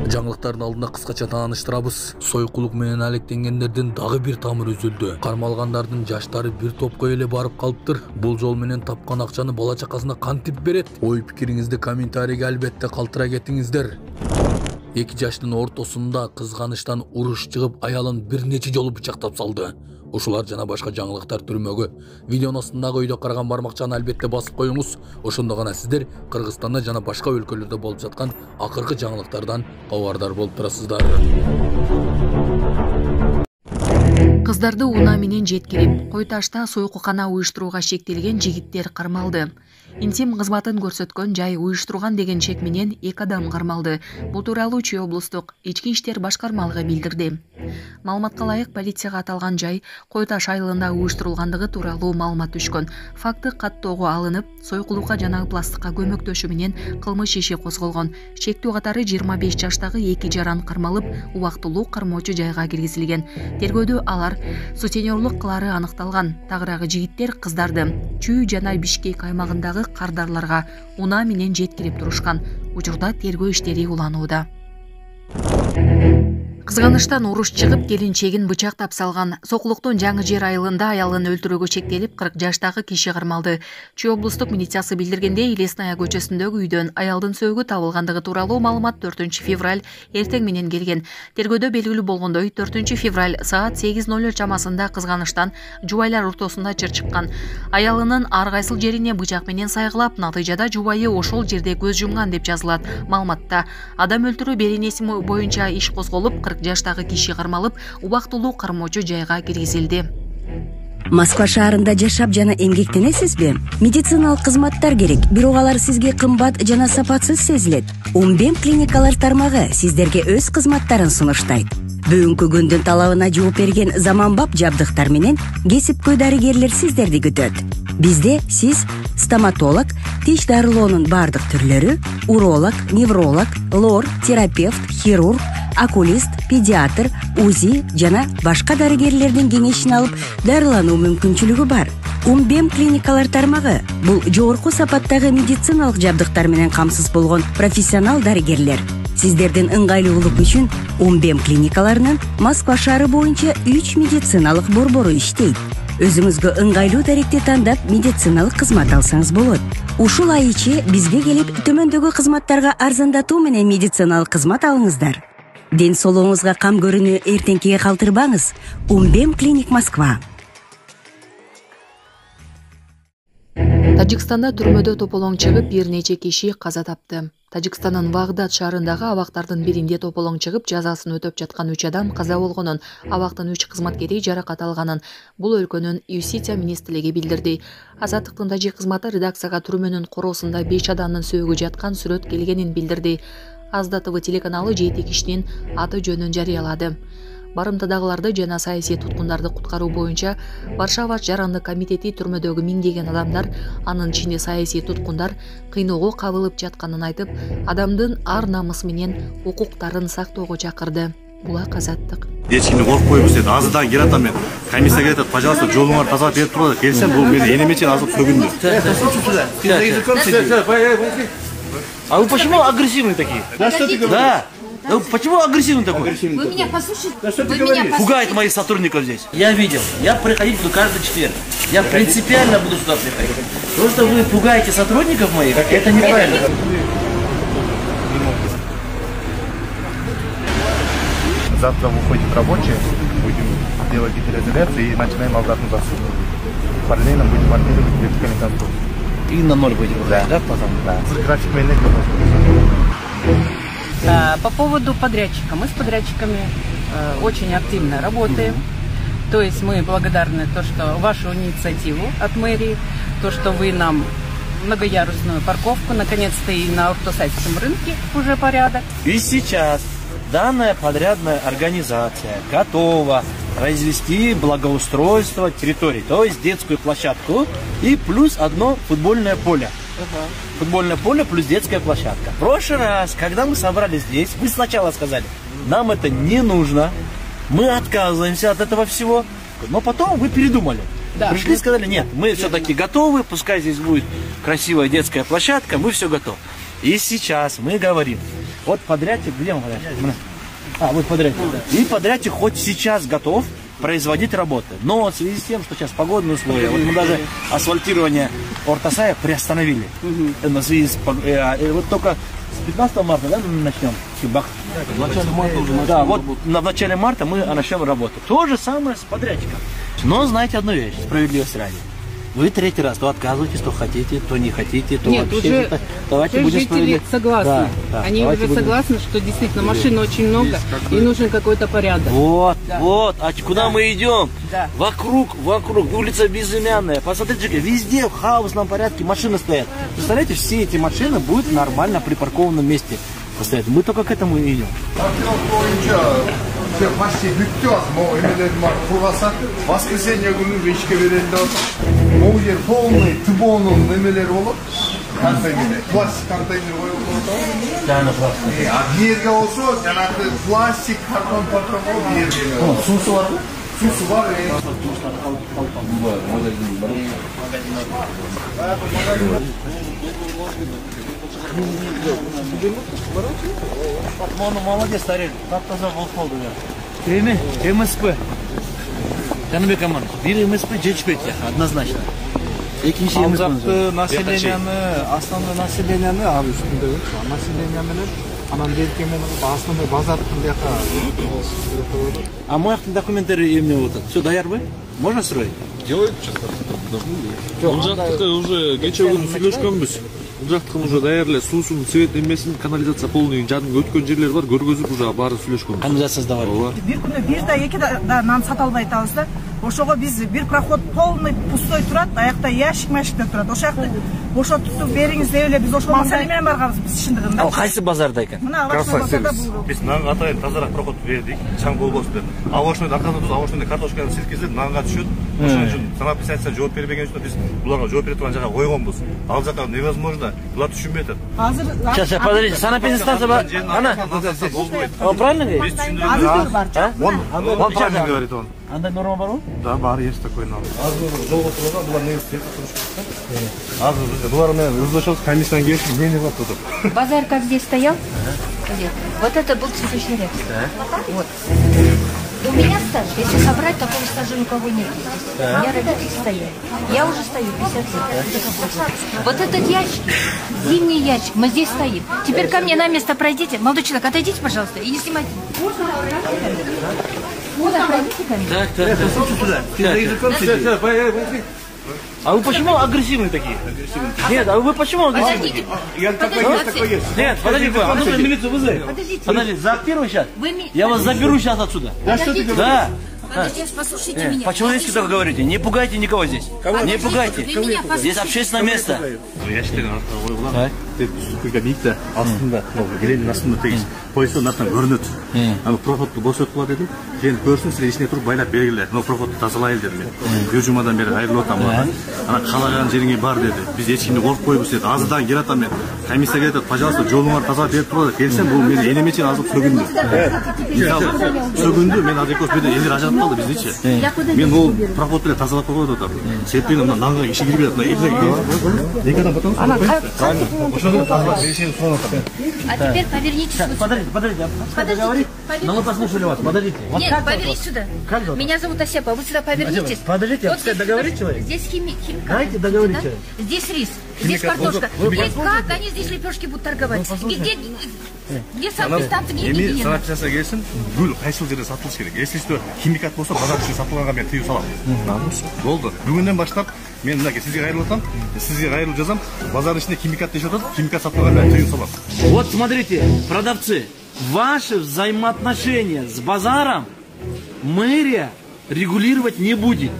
Жаңылыктардын алдында кыскача тааныштырабыз. Сойкулук менен алектенгендердин дагы бир тамыры үзүлдү. Кармалгандардын жаштары бир топко эле барып калыптыр. Бул жол менен тапкан акчаны бала чакасына кантип берет? Ой пикириңизди комментарийге албетте калтыра кетиңиздер. 2 жаштын ортосунда кызганычтан уруш чыгып, аялын бир нече жолу бычактап салды. Ушулар жана башка жаңылыктар түрмөгө. Видеонун астындагы үйдө караган бармакчаны албетте басып коюңуз. Ошондо гана сиздер Кыргызстанда жана башка өлкөлөрдө болуп жаткан акыркы жаңылыктардан кабардар болуп турасыздар. Кыздарды унаа менен жеткирип, Кой Ташта сойкукана уюштурууга шектелген жигиттер кармалды. Интим кызматын көрсөткөн жай уюштурган деген чек менен 2 адам кармалды. Бул тууралуу Чүй облустук ички иштер башкармалыгы билдирди. Маалыматка ылайык, полицияга аталган жай Кой Таш айылында уюштурулгандыгы тууралуу маалымат түшкөн. Факты каттоого алынып, сойкулукка жана пластикка көмөктөшүү менен кылмыш иши козголгон. Шектүү катары 25 жаштагы 2 жаран кармалып, убактылуу кармоочу жайга киргизилген. Тергөөдө алар сутенерлук кылары аныкталган. Тагыраагы жигиттер кыздарды Чүй жана Бишкек аймагындагы кардарларга унаа менен жеткирип турушкан. Учурда тергөө иштери уланууда. Кызганычтан уруш чыгып, келинчегин бычактап салган. Сокулуктун Жаңы Жер айылында аялын өлтүрүүгө шектелип 40 жаштагы киши кармалды. Чүй облустук милициясы билдиргендей, Лесная көчөсүндөгү үйдөн аялдын сөөгү табылгандыгы тууралуу маалымат 4 февраль эртең менен келген. Тергөөдө белгилүү болгондой, 4 февраль саат 8:00 чамасында кызганычтан жубайлар ортосунда чыр чыккан. Аялынын ар кайсыл жерине бычак менен сайгылап, натыйжада жубайы ошол жерде көз жумган деп жазылат маалыматта. Адам өлтүрүү беренеси боюнча иш козголуп, 40 жаштагы киши кармалып, убактылуу кармоочу жайга киргизилди. Москва шаарында жашап жана эмгектенесизби? Медициналык кызматтар керек, бирок алар сизге кымбат жана сапатсыз сезилет. Умбем клиникалар тармагы сиздерге өз кызматтарын сунуштайт. Бүгүнкү күндүн талабына жооп берген заманбап жабдыктар менен кесипкөй дарыгерлер сиздерди күтөт. Бизде сиз стоматолог, тиш дарылоонун бардык түрлөрү, уролог, невролог, лор, терапевт, хирург, окулист, педиатр, УЗИ жана башка дарыгерлердин кеңешин алып дарылануу мүмкүнчүлүгү бар. Умбем клиникалар тармагы бул жогорку сапаттагы медициналык жабдыктар менен камсыз болгон профессионал дарыгерлер. Сиздердин ыңгайлуулук үчүн Умбем клиникаларынын Москва шаары боюнча 3 медициналык борбору иштейт. Өзүңүзгө ыңгайлуу даректи тандап медициналык кызмат алсаңыз болот. Ушул ай ичи бизге келип, төмөндөгү кызматтарга арзандатуу менен медициналык кызмат алыңыздар. Ден соолугуңузга кам көрүүнү эртеңкиге калтырбаңыз. Умбем клиник Москва. Тажикстанда түрмөдө тополоң чыгып, бир нече киши каза тапты. Тажикстандын Багдад шаарындагы абактардын биринде тополоң чыгып, жазасын өтөп жаткан 3 адам каза болгонун, абактын 3 кызматкери жаракат алганын бул өлкөнүн Юстиция министрлиги билдирди. Азаттыктын тажик кызматы редакцияга түрмөнүн короосунда 5 адамдын сөөгү жаткан сүрөт келгенин билдирди. Азда ТВ телеканалы 7 кишинин аты жөнүн жарыялады. Барымтадагыларды жана саясий туткундарды куткаруу боюнча Варшава жарандык комитети түрмөдөгү миңдеген адамдар, анын ичинде саясий туткундар кыйноого кабылып жатканын айтып, адамдын ар намысы менен укуктарын сактоого чакырды. Булак Азаттык. Ешкимди коркпойбуз дейт. Азырдан келатам мен. Комиссия айтат, пожалуйста, жолуңарды тазалап берип тургула. Келсем, бул мени энеме чейин азыр сөгүндү. А вы почему агрессивные такие? Да что ты говоришь? Да. Ну, почему агрессивный такой? Вы меня послушайте. Да что ты говоришь? Пугает моих сотрудников здесь. Я видел. Я приходить буду каждый четверг. Я принципиально буду сюда приходить. То, что вы пугаете сотрудников моих, это неправильно. Завтра выходит рабочие, будем делать гидроизоляцию и начинаем обратно засуд. Параллельно будем монтировать вертикальный конструкцию. И на ноль будете выходить, да, потом? Да. График менять. По поводу подрядчика. Мы с подрядчиками очень активно работаем. То есть мы благодарны то, что вашу инициативу от мэрии, то, что вы нам многоярусную парковку, наконец-то и на Ортосайском рынке уже порядок. И сейчас данная подрядная организация готова развести благоустройство территории, то есть детскую площадку и плюс одно футбольное поле. Футбольное поле плюс детская площадка. В прошлый раз, когда мы собрались здесь, вы сначала сказали, нам это не нужно, мы отказываемся от этого всего, но потом вы передумали. Да. Пришли и сказали, нет, мы все-таки готовы, пускай здесь будет красивая детская площадка, мы все готовы. И сейчас мы говорим, вот подрядчик, где он подрядчик? Вот подрядчик. Да. И подрядчик хоть сейчас готов производить работы. Но в связи с тем, что сейчас погодные условия, вот мы даже асфальтирование Ортасая приостановили. На связи с, вот только с 15 марта, да, мы начнем? В начале марта уже. Да, вот в начале марта мы начнем работу. То же самое с подрядчиком. Но знаете одну вещь, справедливость ради. Вы третий раз то отказываетесь, то хотите, то не хотите, то нет, вообще. Уже, давайте уже будем жители согласны. Да, они уже согласны, что действительно машин очень много и нужен какой-то порядок. Вот, вот. А куда мы идем? Да. Вокруг, улица Безымянная. Посмотрите, везде в хаосном порядке машины стоят. Представляете, все эти машины будут нормально припаркованном месте стоять. Мы только к этому и идем. Почти бүттү могу эмелердин баары кургаса воскресенье күнү ишке берели деп атат. Могу жер полный тбонун немелери болот. Контейнер, пластик контейнер коюлуп атат. А жерге болсо жанагы пластик картон патрон болуп жерге. Сусу барбы? Сусу бар. Молодец, Тарель. Так таза болуп калды. МСП. Жаныбек Аман. Бир МСП жетишпейт, однозначно. Экинчи МСП. Основной населенияны ал үстүндө население менен анан берки менен основной базардын бияка. А мояктын документтери эмне болуп атат? Все даярбы? Можно строить? Делают сейчас. Бул жактыкы уже кече күнү сүйлөшкөнбүз. Бул жактыкын уже даярла, суусун, свет эмесин, канализация полный жанын өткөн жерлер бар, көргөзүп уже баары сүйлөшкөнбүз. Канализациясы да бар. Бир күнү бир да эки да нан сата албай атабыз да. Ошого биз бир проход полный пустой турат, аякта ящик машиктер турат. Ошо жакты бошотуп бериңиз деп эле биз ошол маселе менен барганбыз биз чындыгында. Ал кайсы базарда экен? Мына базарда бул. Биз нанга атайын тазараак проход бердик, чаң болбосун деп. Овощной доказывать, овощной картошканы сиркизип нанга түшөт. Ошон үчүн санаписация жооп бербеген үчүн биз буларга жооп бере турган жака койгонбуз. Ал жака невозможно, булар түшүнбөй атат. Азыр Сейчас, подождите, санаписация бар. Ана. Правильно говорит? Азыр бар. Он правильно говорит он. Андай норма барбы? Да, бар, есть такой норма. Азыр жолго турган булар негизи тек турушат. Азыр биз булар менен өздөшөбүз, комиссиядан келишип, эмне кылат деп. Базар как здесь стоял? Где? Вот это был цветочный ряд. Вот. У меня стаж, если собрать, такого стажа никого нет здесь. У меня родители стояли. Я уже стою 50 лет. Вот этот ящик, зимний ящик, мы здесь стоим. Теперь ко мне на место пройдите. Молодой человек, отойдите, пожалуйста, и не снимайте. Куда пройдите ко мне? Так. А вы почему агрессивные такие? Нет, а вы почему агрессивные? Я такой есть, такой есть. Нет, подождите, а нужно милицию вызовем. Подождите, за первый сейчас? Я вас заберу сейчас отсюда. Да что ты говоришь? Да. Подождите, послушайте меня. По-человечески только говорите. Не пугайте никого здесь. Не пугайте. Здесь общественное место. Я считаю, көлгө бийикте астында, гелендин астында тегиз койсо нарттан көрүнөт. Аны проходду босоткула дедим. Сен көрсүң, силер ичине туруп байлап бергиле. Но проходду тазалайлы дедим мен. Бир жумадан бери кайрылып атам булардан. Анан каалаган жериңе бар деди. Биз эч кимди коркпойбуз деди. Азырдан келатам мен. Комиссия келет, пожалуйста, жолуңарды тазалап берип тура деп келсем, бул мени энеме чейин азыр сөгүндү. Сөгүндү, мен азыр экөөбүз бирде элдер ажырап калды биздичи. Мен бул проходду эле тазалап койгон деп атам. Сетпен мына нанга иши кирип жатат. Эки адам батабыз. А теперь повернитесь. Подождите. Но мы послушали вас. Подождите. Нет, повернитесь сюда. Меня зовут Осепа, вы сюда повернитесь. Подождите, вот пускай договорит человек. Здесь химикат. Дайте договорить человек. Здесь рис, здесь картошка. И как они здесь лепешки будут торговать? Где самые станции, где гигиена? Санаписация келсин, гүл кайсыл жерде сатылыш керек. Если что, химикат болсо, базар үчүн сатылганга мен тыюу салам. Болду. Бүгүндөн баштап мен мына сизге кайрылып атам, сизге кайрылып жазам. Базар ичинде химикат дешип атат, химикат сатылганга мен тыюу салам. Вот смотрите, продавцы, ваши взаимоотношения с базаром мэрия регулировать не будет.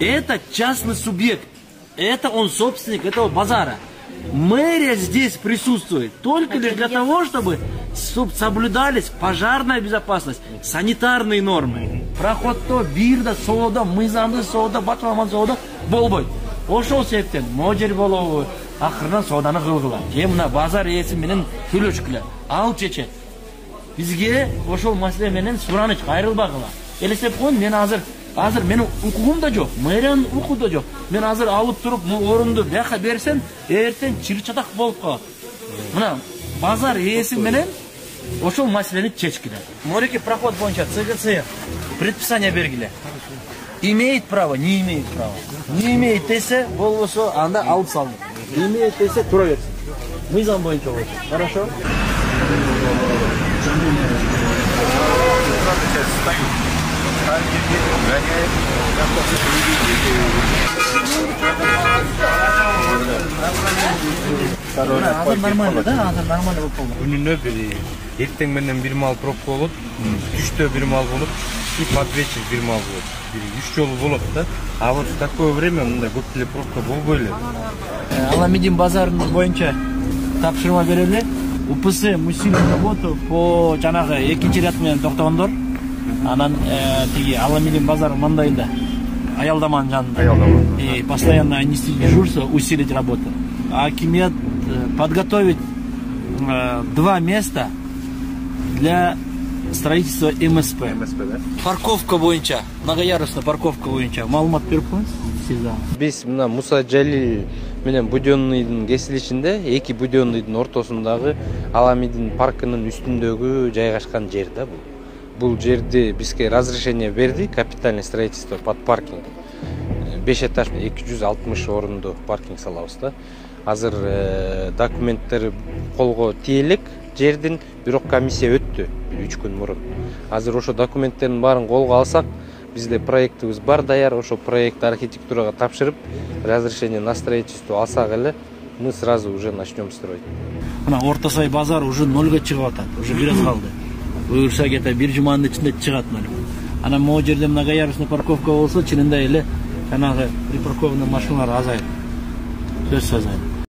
Это частный субъект. Это он собственник этого базара. Мэрия здесь присутствует только лишь для того, чтобы соблюдались пожарная безопасность, санитарные нормы. Проход то, бирда, сода, мызанды, сода, батламан сода, болбой. Ошол себептен можер болобу, акырдан соданы кылгыла. Мына базар ээси менен сүйлөшкүлө. Ал чечет. Бизге ошол маселе менен сураныч кайрылбагыла. Элестеп коюн, мен азыр менин укугум да жок, мэриянын укугу да жок. Мен азыр алып туруп бул орунду бияка берсем, эртең чыр-чатак болуп калат. Мына базар ээси менен ошол маселени чечкиле. Мореке проход боюнча ЦГЦ предписание бергиле. Имеет право, не имеет права. Не имеет десе, болбосо анда алып салды. Имеет десе тура берсин. Мыйзам боюнча болот. Хорошо? Азыр нормально, да? Азыр нормально болуп калды. Күнүнө бир эртең менен бир мал пробка болот, түштө бир мал болот, и под вечер бир мал болот. Бир 3 жолу болот да. А вот в такое время мындай көп деле пробка болбой эле. Аламидин базарынын боюнча тапшырма берели. УПС мы усилим работу по жанагы экинчи ряд менен токтогондор. Анан тиги Аламидин базары мандайында. Аялдаманын жанында. И постоянно нести дежурство, усилить работу. Акимет подготовить 2 места для строительства МСП. МСП, да? Парковка боюнча, многоярусный парковка боюнча. Маалымат берип коюңуз. Биз мына Муса Жалил менен Будённыйдын кесилишинде, эки Будённыйдын ортосундагы Аламидин паркынын үстүндөгү жайгашкан жер да бул. Бул жерди бизге разрешение берди, капитальное строительство под паркинг. 5 этажный 260 орунду паркинг салабыз да. Азыр документтери колго тиелек жердин, бирок комиссия өттү 3 күн мурун. Азыр ошо документтердин баарын колго алсак, бизде проектибиз бар даяр, ошо проект архитектурага тапшырып, разрешение на строительство алсак эле, мы сразу уже начнем строить. Мына Орто Сай базар уже нольго чыгып атат, уже бир аз калды. Буюрса кете бир жуманын ичинде чыгат нөл. Анан могу жерде многоярусный парковка болсо, чынында эле жанагы припаркованный машиналар азайып. Сөзсүз азайып.